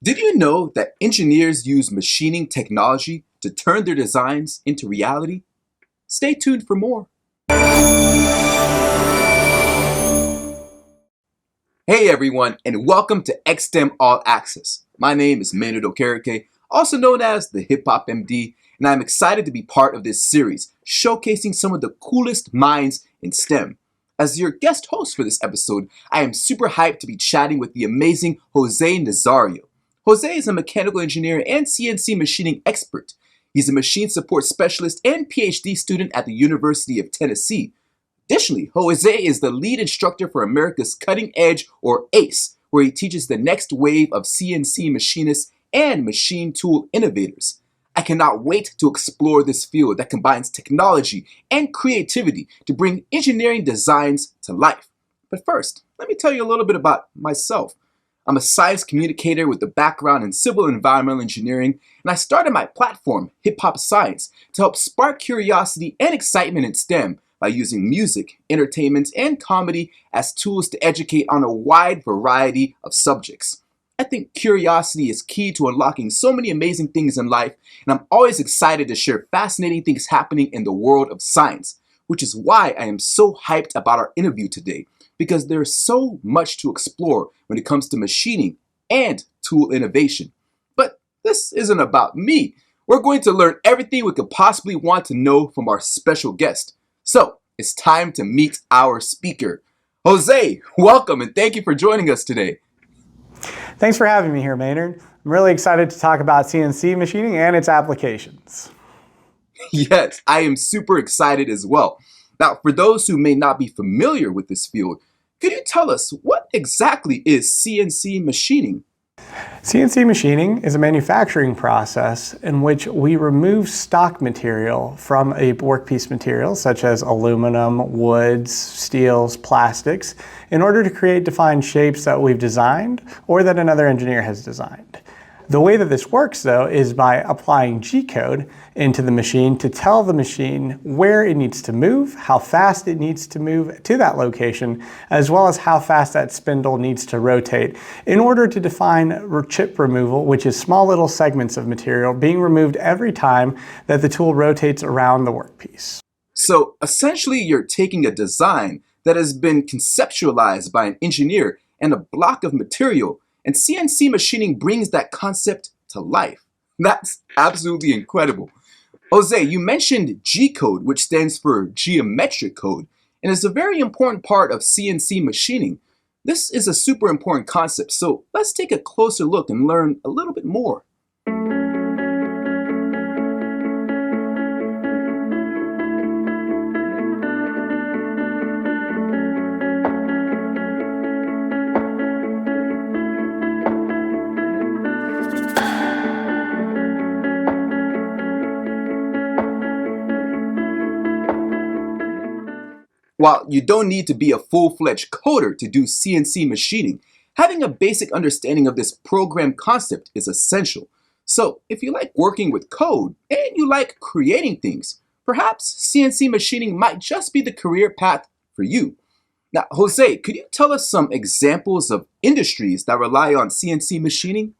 Did you know that engineers use machining technology to turn their designs into reality? Stay tuned for more. Hey everyone, and welcome to XSTEM All Access. My name is Maynard Okereke, also known as the Hip Hop M.D, and I'm excited to be part of this series, showcasing some of the coolest minds in STEM. As your guest host for this episode, I am super hyped to be chatting with the amazing Jose Nazario. Jose is a mechanical engineer and CNC machining expert. He's a machine support specialist and PhD student at the University of Tennessee. Additionally, Jose is the lead instructor for America's Cutting Edge, or ACE, where he teaches the next wave of CNC machinists and machine tool innovators. I cannot wait to explore this field that combines technology and creativity to bring engineering designs to life. But first, let me tell you a little bit about myself. I'm a science communicator with a background in civil and environmental engineering, and I started my platform, Hip Hop Science, to help spark curiosity and excitement in STEM by using music, entertainment, and comedy as tools to educate on a wide variety of subjects. I think curiosity is key to unlocking so many amazing things in life, and I'm always excited to share fascinating things happening in the world of science, which is why I am so hyped about our interview today, because there's so much to explore when it comes to machining and tool innovation. But this isn't about me. We're going to learn everything we could possibly want to know from our special guest. So it's time to meet our speaker. Jose, welcome and thank you for joining us today. Thanks for having me here, Maynard. I'm really excited to talk about CNC machining and its applications. Yes, I am super excited as well. Now, for those who may not be familiar with this field, could you tell us what exactly is CNC machining? CNC machining is a manufacturing process in which we remove stock material from a workpiece material, such as aluminum, woods, steels, plastics, in order to create defined shapes that we've designed or that another engineer has designed. The way that this works, though, is by applying G-code into the machine to tell the machine where it needs to move, how fast it needs to move to that location, as well as how fast that spindle needs to rotate in order to define chip removal, which is small little segments of material being removed every time that the tool rotates around the workpiece. So essentially, you're taking a design that has been conceptualized by an engineer and a block of material, and CNC machining brings that concept to life. That's absolutely incredible. Jose, you mentioned G-code, which stands for geometric code, and is a very important part of CNC machining. This is a super important concept, so let's take a closer look and learn a little bit more. While you don't need to be a full-fledged coder to do CNC machining, having a basic understanding of this program concept is essential. So if you like working with code and you like creating things, perhaps CNC machining might just be the career path for you. Now, Jose, could you tell us some examples of industries that rely on CNC machining?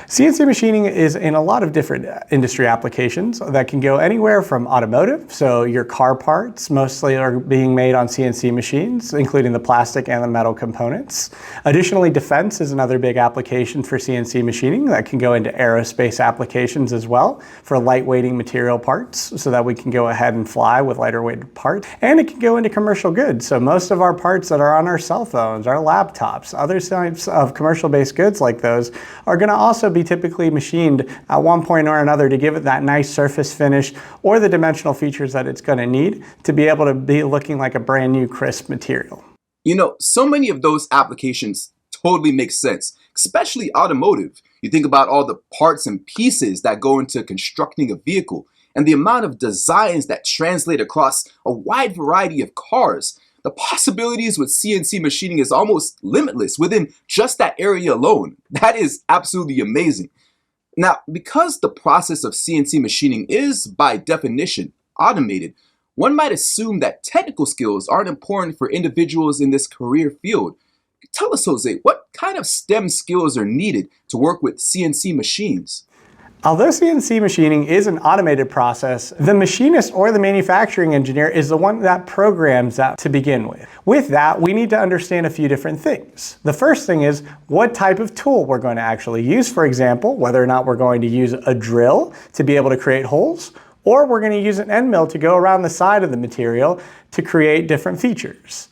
CNC machining is in a lot of different industry applications that can go anywhere from automotive, so your car parts mostly are being made on CNC machines, including the plastic and the metal components. Additionally, defense is another big application for CNC machining that can go into aerospace applications as well for lightweighting material parts so that we can go ahead and fly with lighter weighted parts. And it can go into commercial goods, so most of our parts that are on our cell phones, our laptops, other types of commercial-based goods like those are going to also be typically machined at one point or another to give it that nice surface finish or the dimensional features that it's going to need to be able to be looking like a brand new crisp material. You know, so many of those applications totally make sense, especially automotive. You think about all the parts and pieces that go into constructing a vehicle and the amount of designs that translate across a wide variety of cars. The possibilities with CNC machining is almost limitless within just that area alone. That is absolutely amazing. Now, because the process of CNC machining is, by definition, automated, one might assume that technical skills aren't important for individuals in this career field. Tell us, Jose, what kind of STEM skills are needed to work with CNC machines? Although CNC machining is an automated process, the machinist or the manufacturing engineer is the one that programs that to begin with. With that, we need to understand a few different things. The first thing is what type of tool we're going to actually use. For example, whether or not we're going to use a drill to be able to create holes, or we're going to use an end mill to go around the side of the material to create different features.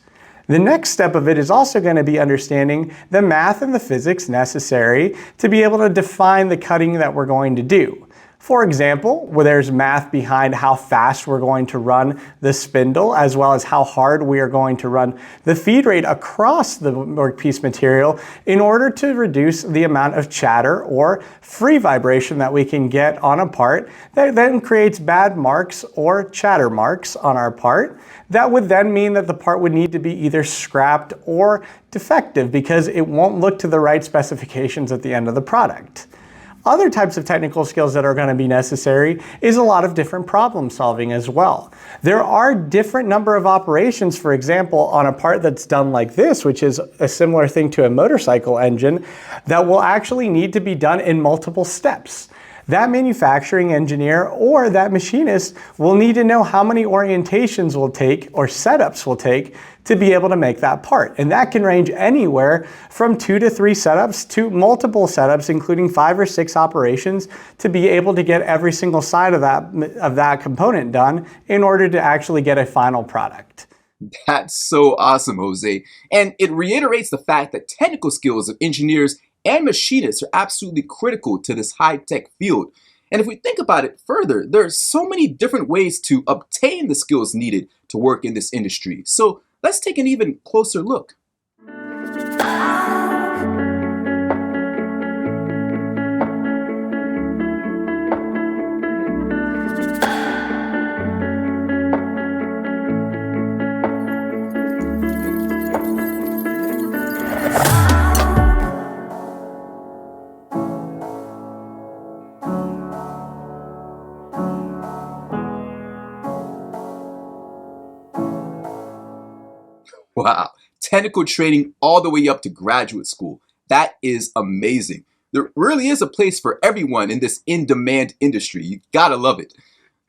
The next step of it is also going to be understanding the math and the physics necessary to be able to define the cutting that we're going to do. For example, where there's math behind how fast we're going to run the spindle, as well as how hard we are going to run the feed rate across the workpiece material in order to reduce the amount of chatter or free vibration that we can get on a part that then creates bad marks or chatter marks on our part. That would then mean that the part would need to be either scrapped or defective because it won't look to the right specifications at the end of the product. Other types of technical skills that are going to be necessary is a lot of different problem solving as well. There are different number of operations, for example, on a part that's done like this, which is a similar thing to a motorcycle engine, that will actually need to be done in multiple steps. That manufacturing engineer or that machinist will need to know how many orientations will take or setups will take to be able to make that part. And that can range anywhere from 2 to 3 setups to multiple setups, including 5 or 6 operations, to be able to get every single side of that component done in order to actually get a final product. That's so awesome, Jose. And it reiterates the fact that technical skills of engineers and machinists are absolutely critical to this high-tech field. And if we think about it further, there are so many different ways to obtain the skills needed to work in this industry. So let's take an even closer look. Wow, technical training all the way up to graduate school. That is amazing. There really is a place for everyone in this in-demand industry. You gotta love it.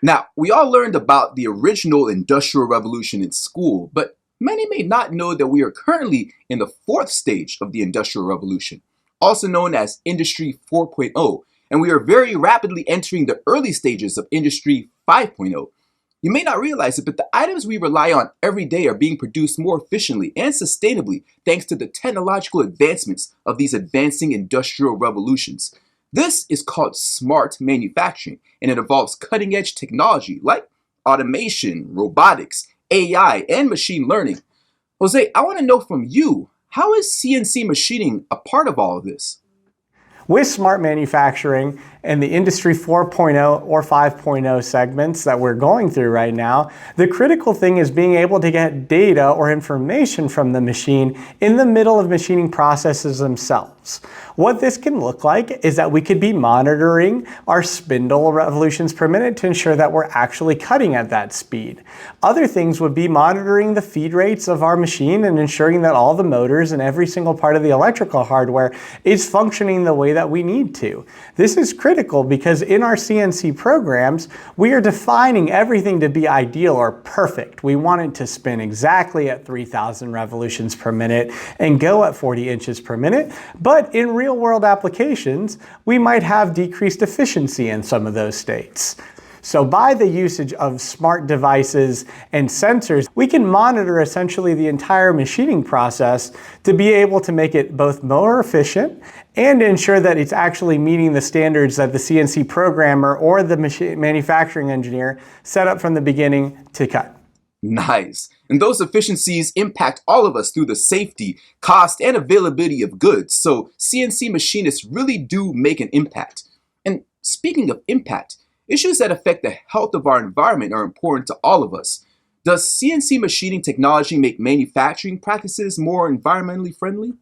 Now, we all learned about the original Industrial Revolution in school, but many may not know that we are currently in the 4th stage of the Industrial Revolution, also known as Industry 4.0, and we are very rapidly entering the early stages of Industry 5.0. You may not realize it, but the items we rely on every day are being produced more efficiently and sustainably thanks to the technological advancements of these advancing industrial revolutions. This is called smart manufacturing, and it involves cutting-edge technology like automation, robotics, AI, and machine learning. Jose, I want to know from you, how is CNC machining a part of all of this? With smart manufacturing and the Industry 4.0 or 5.0 segments that we're going through right now, the critical thing is being able to get data or information from the machine in the middle of machining processes themselves. What this can look like is that we could be monitoring our spindle revolutions per minute to ensure that we're actually cutting at that speed. Other things would be monitoring the feed rates of our machine and ensuring that all the motors and every single part of the electrical hardware is functioning the way that we need to. This is critical because in our CNC programs, we are defining everything to be ideal or perfect. We want it to spin exactly at 3,000 revolutions per minute and go at 40 inches per minute. But in real-world applications, we might have decreased efficiency in some of those states. So by the usage of smart devices and sensors, we can monitor essentially the entire machining process to be able to make it both more efficient and ensure that it's actually meeting the standards that the CNC programmer or the manufacturing engineer set up from the beginning to cut. Nice. And those efficiencies impact all of us through the safety, cost, and availability of goods. So CNC machinists really do make an impact. And speaking of impact, issues that affect the health of our environment are important to all of us. Does CNC machining technology make manufacturing practices more environmentally friendly?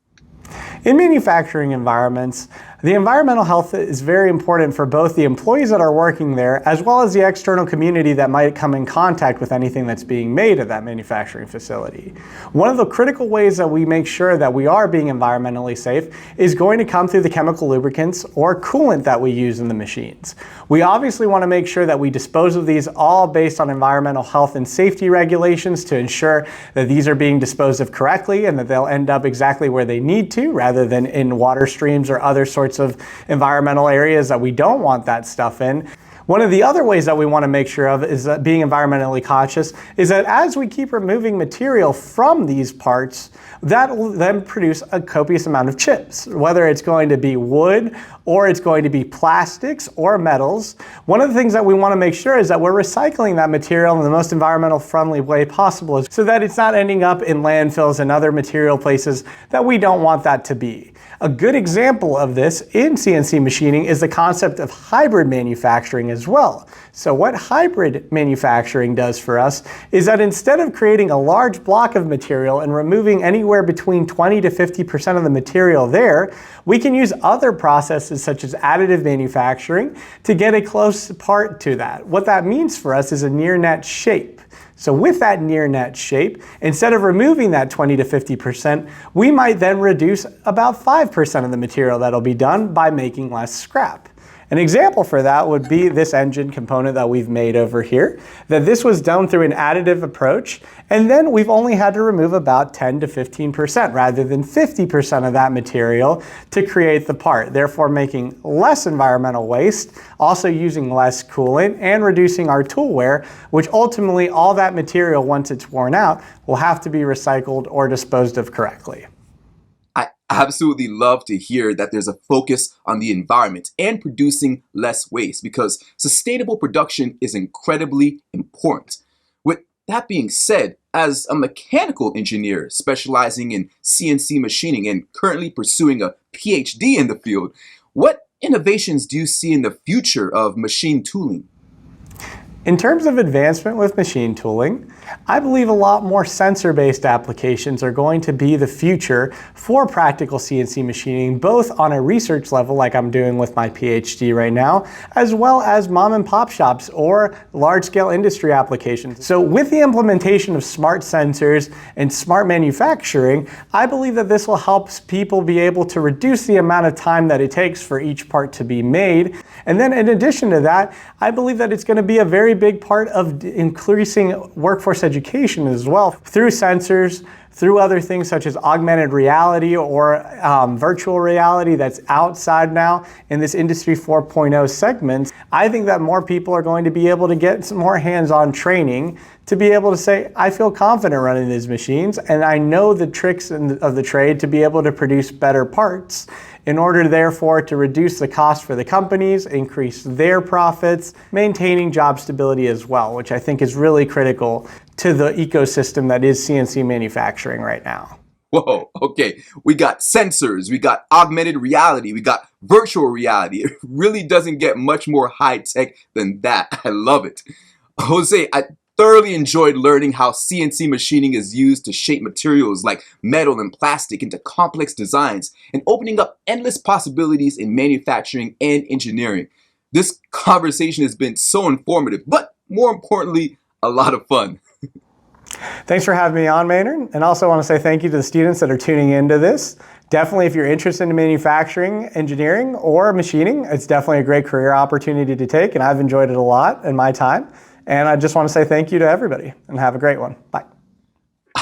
In manufacturing environments, The environmental health is very important for both the employees that are working there as well as the external community that might come in contact with anything that's being made at that manufacturing facility. One of the critical ways that we make sure that we are being environmentally safe is going to come through the chemical lubricants or coolant that we use in the machines. We obviously want to make sure that we dispose of these all based on environmental health and safety regulations to ensure that these are being disposed of correctly and that they'll end up exactly where they need to rather than in water streams or other sorts of environmental areas that we don't want that stuff in. One of the other ways that we want to make sure of is that being environmentally conscious is that as we keep removing material from these parts, that will then produce a copious amount of chips, whether it's going to be wood or it's going to be plastics or metals. One of the things that we want to make sure is that we're recycling that material in the most environmental friendly way possible so that it's not ending up in landfills and other material places that we don't want that to be. A good example of this in CNC machining is the concept of hybrid manufacturing as well. So what hybrid manufacturing does for us is that instead of creating a large block of material and removing anywhere between 20 to 50% of the material there, we can use other processes such as additive manufacturing to get a close part to that. What that means for us is a near net shape. So with that near net shape, instead of removing that 20 to 50%, we might then reduce about 5% of the material that'll be done by making less scrap. An example for that would be this engine component that we've made over here, that this was done through an additive approach, and then we've only had to remove about 10 to 15% rather than 50% of that material to create the part, therefore making less environmental waste, also using less coolant, and reducing our tool wear, which ultimately all that material, once it's worn out, will have to be recycled or disposed of correctly. I absolutely love to hear that there's a focus on the environment and producing less waste because sustainable production is incredibly important. With that being said, as a mechanical engineer specializing in CNC machining and currently pursuing a PhD in the field, what innovations do you see in the future of machine tooling? In terms of advancement with machine tooling, I believe a lot more sensor-based applications are going to be the future for practical CNC machining, both on a research level like I'm doing with my PhD right now, as well as mom and pop shops or large-scale industry applications. So with the implementation of smart sensors and smart manufacturing, I believe that this will help people be able to reduce the amount of time that it takes for each part to be made. And then in addition to that, I believe that it's going to be a very big part of increasing workforce education as well through sensors, through other things such as augmented reality or virtual reality that's outside now in this Industry 4.0 segment. I think that more people are going to be able to get some more hands-on training to be able to say, I feel confident running these machines and I know the tricks of the trade to be able to produce better parts in order therefore to reduce the cost for the companies, increase their profits, maintaining job stability as well, which I think is really critical to the ecosystem that is CNC manufacturing right now. Whoa, okay, we got sensors, we got augmented reality, we got virtual reality. It really doesn't get much more high tech than that. I love it. Jose, I thoroughly enjoyed learning how CNC machining is used to shape materials like metal and plastic into complex designs and opening up endless possibilities in manufacturing and engineering. This conversation has been so informative, but more importantly, a lot of fun. Thanks for having me on, Maynard. And also want to say thank you to the students that are tuning into this. Definitely, if you're interested in manufacturing, engineering, or machining, it's definitely a great career opportunity to take, and I've enjoyed it a lot in my time. And I just want to say thank you to everybody, and have a great one. Bye.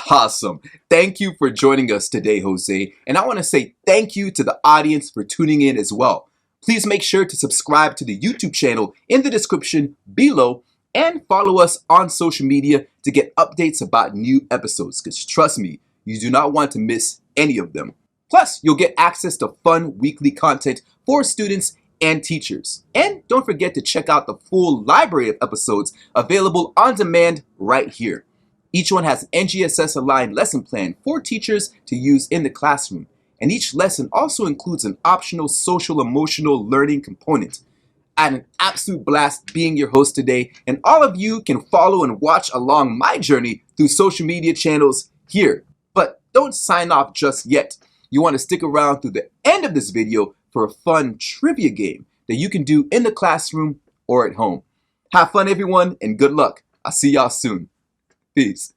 Awesome. Thank you for joining us today, Jose. And I want to say thank you to the audience for tuning in as well. Please make sure to subscribe to the YouTube channel in the description below and follow us on social media to get updates about new episodes, because trust me, you do not want to miss any of them. Plus, you'll get access to fun weekly content for students and teachers. And don't forget to check out the full library of episodes available on demand right here. Each one has an NGSS-aligned lesson plan for teachers to use in the classroom. And each lesson also includes an optional social-emotional learning component. I had an absolute blast being your host today, and all of you can follow and watch along my journey through social media channels here. But don't sign off just yet. You want to stick around through the end of this video for a fun trivia game that you can do in the classroom or at home. Have fun, everyone, and good luck. I'll see y'all soon. Peace.